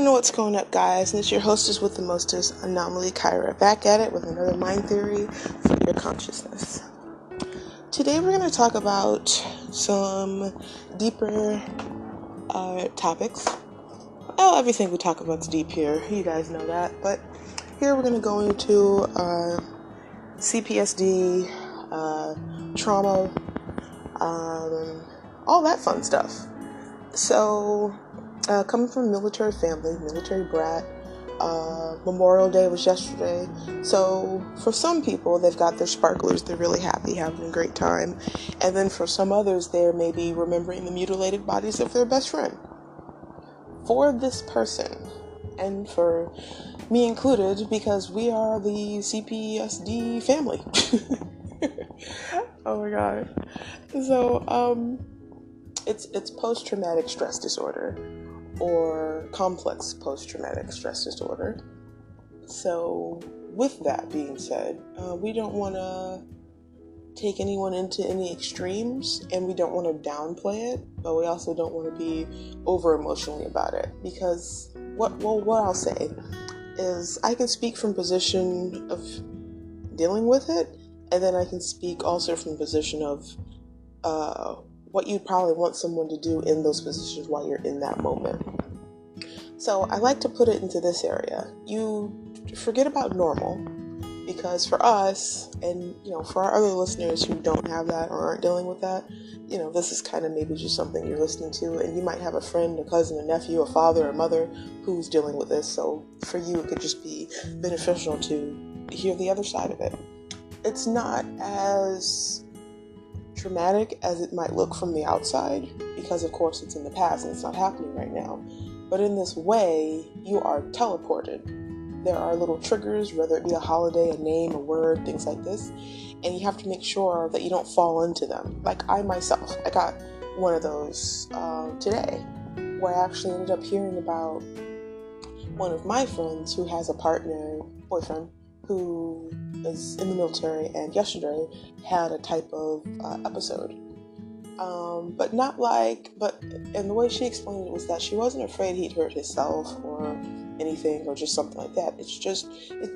know what's going up, guys, and it's your hostess with the mostest, Anomalycyra, back at it with another mind theory for your consciousness. Today we're going to talk about some deeper topics. Oh, everything we talk about is deep here, you guys know that, but here we're going to go into CPTSD, trauma, all that fun stuff. So, coming from a military family, military brat, Memorial Day was yesterday. So, for some people, they've got their sparklers, they're really happy, having a great time. And then for some others, they're maybe remembering the mutilated bodies of their best friend. For this person, and for me included, because we are the cptsd family. Oh my god. So, it's post-traumatic stress disorder, or complex post-traumatic stress disorder. So, with that being said, we don't want to take anyone into any extremes, and we don't want to downplay it, but we also don't want to be over-emotionally about it, because what I'll say is I can speak from position of dealing with it, and then I can speak also from the position of what you'd probably want someone to do in those positions while you're in that moment. So I like to put it into this area. You forget about normal, because for us, and for our other listeners who don't have that or aren't dealing with that, this is kind of maybe just something you're listening to, and you might have a friend, a cousin, a nephew, a father, a mother who's dealing with this. So for you, it could just be beneficial to hear the other side of it. It's not as traumatic as it might look from the outside, because of course it's in the past and it's not happening right now. But in this way, you are teleported. There are little triggers, whether it be a holiday, a name, a word, things like this, and you have to make sure that you don't fall into them. Like I myself, I got one of those today, where I actually ended up hearing about one of my friends who has a boyfriend, who is in the military, and yesterday had a type of episode. And the way she explained it was that she wasn't afraid he'd hurt himself or anything or just something like that. It's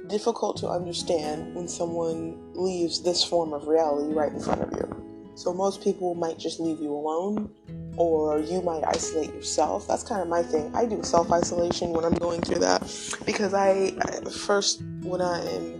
difficult to understand when someone leaves this form of reality right in front of you. So most people might just leave you alone, or you might isolate yourself. That's kind of my thing. I do self-isolation when I'm going through that, because when I'm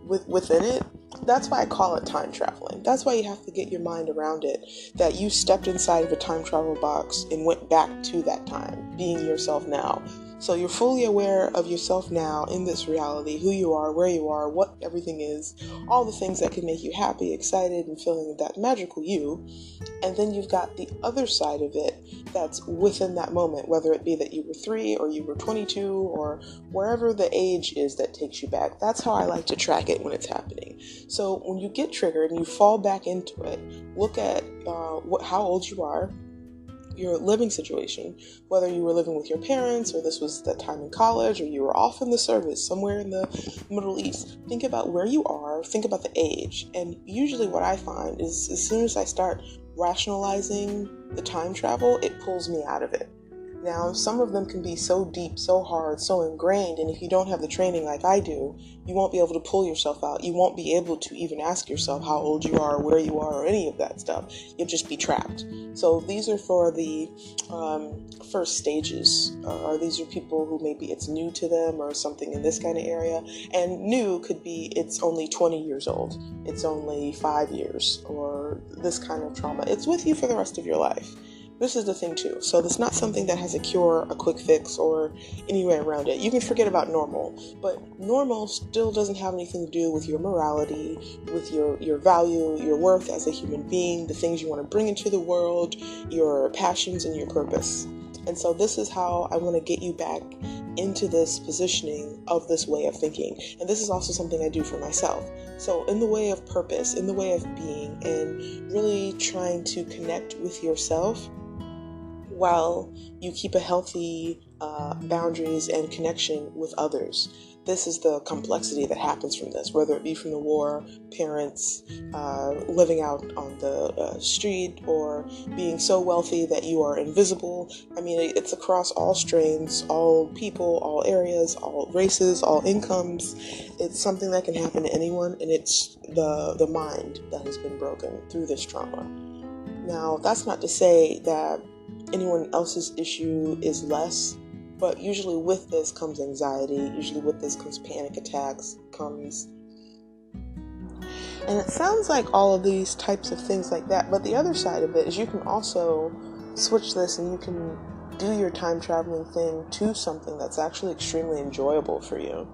within it, that's why I call it time traveling. That's why you have to get your mind around it, that you stepped inside of a time travel box and went back to that time, being yourself now. So you're fully aware of yourself now in this reality, who you are, where you are, what everything is, all the things that can make you happy, excited, and feeling that magical you. And then you've got the other side of it that's within that moment, whether it be that you were 3 or you were 22 or wherever the age is that takes you back. That's how I like to track it when it's happening. So when you get triggered and you fall back into it, look at how old you are, your living situation, whether you were living with your parents, or this was that time in college, or you were off in the service somewhere in the Middle East. Think about where you are, think about the age. And usually what I find is as soon as I start rationalizing the time travel, it pulls me out of it. Now, some of them can be so deep, so hard, so ingrained, and if you don't have the training like I do, you won't be able to pull yourself out. You won't be able to even ask yourself how old you are, or where you are, or any of that stuff. You'll just be trapped. So these are for the first stages, or these are people who maybe it's new to them or something in this kind of area. And new could be it's only 20 years old, it's only 5 years, or this kind of trauma. It's with you for the rest of your life. This is the thing too. So it's not something that has a cure, a quick fix, or any way around it. You can forget about normal, but normal still doesn't have anything to do with your morality, with your value, your worth as a human being, the things you want to bring into the world, your passions and your purpose. And so this is how I want to get you back into this positioning of this way of thinking. And this is also something I do for myself. So in the way of purpose, in the way of being, and really trying to connect with yourself, while you keep a healthy boundaries and connection with others. this is the complexity that happens from this, whether it be from the war, parents, living out on the street, or being so wealthy that you are invisible. I mean, it's across all strains, all people, all areas, all races, all incomes. It's something that can happen to anyone, and it's the mind that has been broken through this trauma. Now, that's not to say that anyone else's issue is less, but usually with this comes anxiety, usually with this comes panic attacks, and it sounds like all of these types of things like that, but the other side of it is you can also switch this and you can do your time traveling thing to something that's actually extremely enjoyable for you.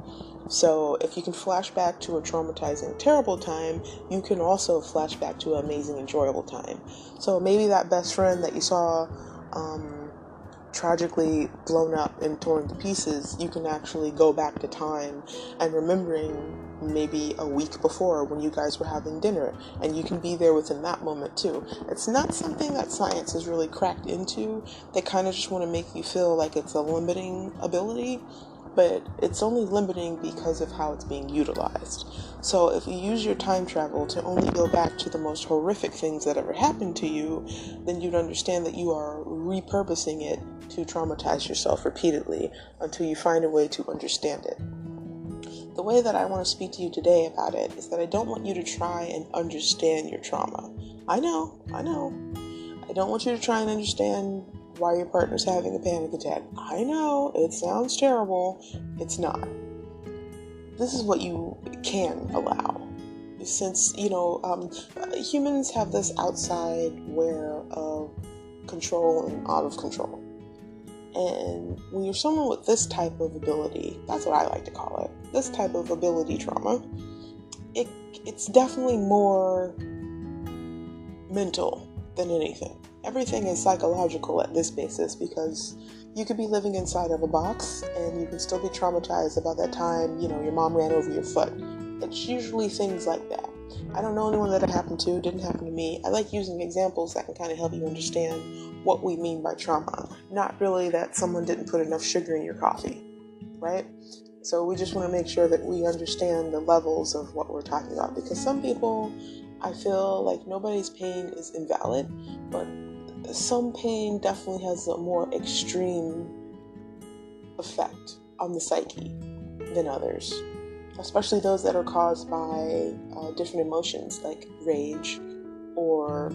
So if you can flash back to a traumatizing, terrible time, you can also flash back to an amazing, enjoyable time. So maybe that best friend that you saw tragically blown up and torn to pieces, you can actually go back to time and remembering maybe a week before when you guys were having dinner, and you can be there within that moment too. It's not something that science has really cracked into. They kind of just want to make you feel like it's a limiting ability, but it's only limiting because of how it's being utilized. So if you use your time travel to only go back to the most horrific things that ever happened to you, then you'd understand that you are repurposing it to traumatize yourself repeatedly until you find a way to understand it. The way that I want to speak to you today about it is that I don't want you to try and understand your trauma. I know. I don't want you to try and understand why your partner's having a panic attack. I know, it sounds terrible. It's not. This is what you can allow. Since, humans have this outside wear of control and out of control. And when you're someone with this type of ability, that's what I like to call it, this type of ability trauma, it's definitely more mental than anything. Everything is psychological at this basis, because you could be living inside of a box and you can still be traumatized about that time, your mom ran over your foot. It's usually things like that. I don't know anyone that it happened to, didn't happen to me. I like using examples that can kind of help you understand what we mean by trauma. Not really that someone didn't put enough sugar in your coffee, right? So we just want to make sure that we understand the levels of what we're talking about, because some people, I feel like nobody's pain is invalid, but some pain definitely has a more extreme effect on the psyche than others, especially those that are caused by different emotions like rage or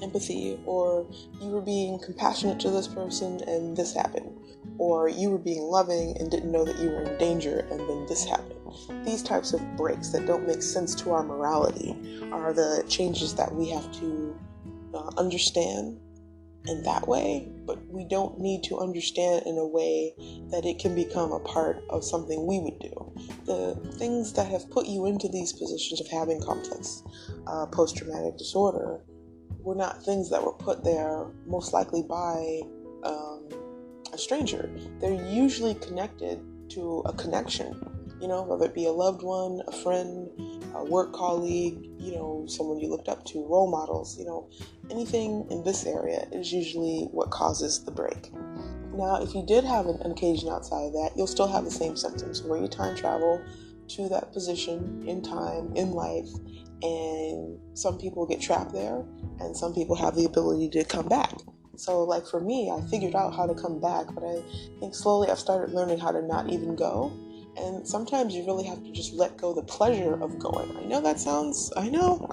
empathy, or you were being compassionate to this person and this happened, or you were being loving and didn't know that you were in danger and then this happened. These types of breaks that don't make sense to our morality are the changes that we have to understand in that way, but we don't need to understand in a way that it can become a part of something we would do. The things that have put you into these positions of having complex post-traumatic disorder were not things that were put there most likely by a stranger. They're usually connected to a connection, whether it be a loved one, a friend, a work colleague, someone you looked up to, role models, anything in this area is usually what causes the break. Now, if you did have an occasion outside of that, you'll still have the same symptoms where you time travel to that position in time, in life, and some people get trapped there, and some people have the ability to come back. So, like for me, I figured out how to come back, but I think slowly I've started learning how to not even go. And sometimes you really have to just let go the pleasure of going. I know that sounds, I know.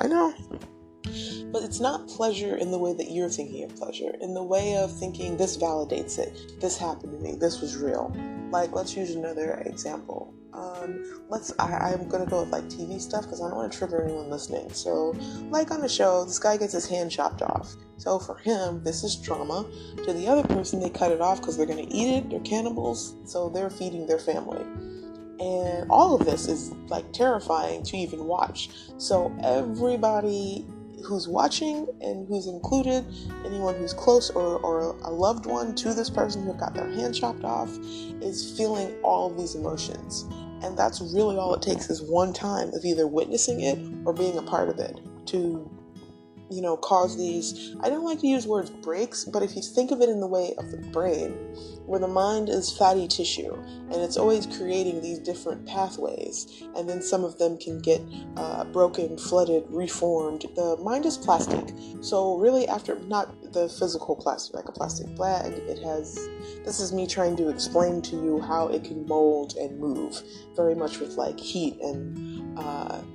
But it's not pleasure in the way that you're thinking of pleasure, in the way of thinking this validates it, this happened to me, this was real. Like, let's use another example. I'm going to go with like TV stuff because I don't want to trigger anyone listening. So, like on a show, this guy gets his hand chopped off. So for him, this is trauma. To the other person, they cut it off because they're going to eat it. They're cannibals, so they're feeding their family. And all of this is like terrifying to even watch. So everybody who's watching and who's included, anyone who's close or a loved one to this person who got their hand chopped off, is feeling all of these emotions. And that's really all it takes, is one time of either witnessing it or being a part of it to cause these, I don't like to use words breaks, but if you think of it in the way of the brain, where the mind is fatty tissue, and it's always creating these different pathways, and then some of them can get broken, flooded, reformed. The mind is plastic, so really after, not the physical plastic, like a plastic bag, this is me trying to explain to you how it can mold and move, very much with like heat and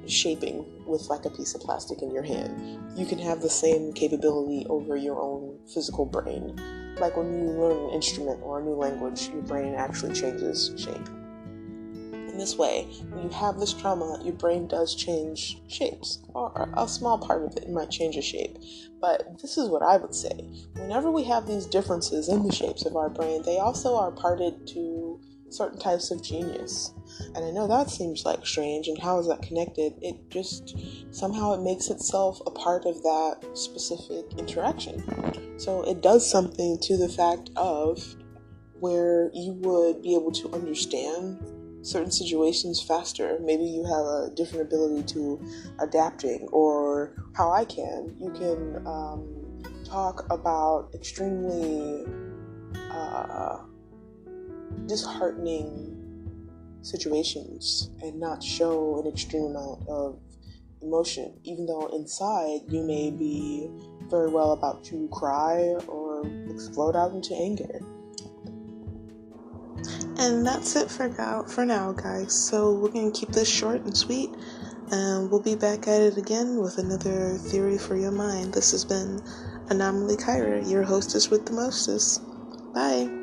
shaping with like a piece of plastic in your hand. You can have the same capability over your own physical brain. Like when you learn an instrument or a new language, your brain actually changes shape. In this way, when you have this trauma, your brain does change shapes, or a small part of it might change a shape. But this is what I would say. Whenever we have these differences in the shapes of our brain, they also are parted to certain types of genius. And I know that seems like strange, and how is that connected? It just, somehow it makes itself a part of that specific interaction. So it does something to the fact of where you would be able to understand certain situations faster. Maybe you have a different ability to adapting, or how I can. You can talk about extremely disheartening situations and not show an extreme amount of emotion, even though inside you may be very well about to cry or explode out into anger. And that's it for now, guys. So we're going to keep this short and sweet, and we'll be back at it again with another theory for your mind. This has been Anomalycyra, your hostess with the mostest. Bye.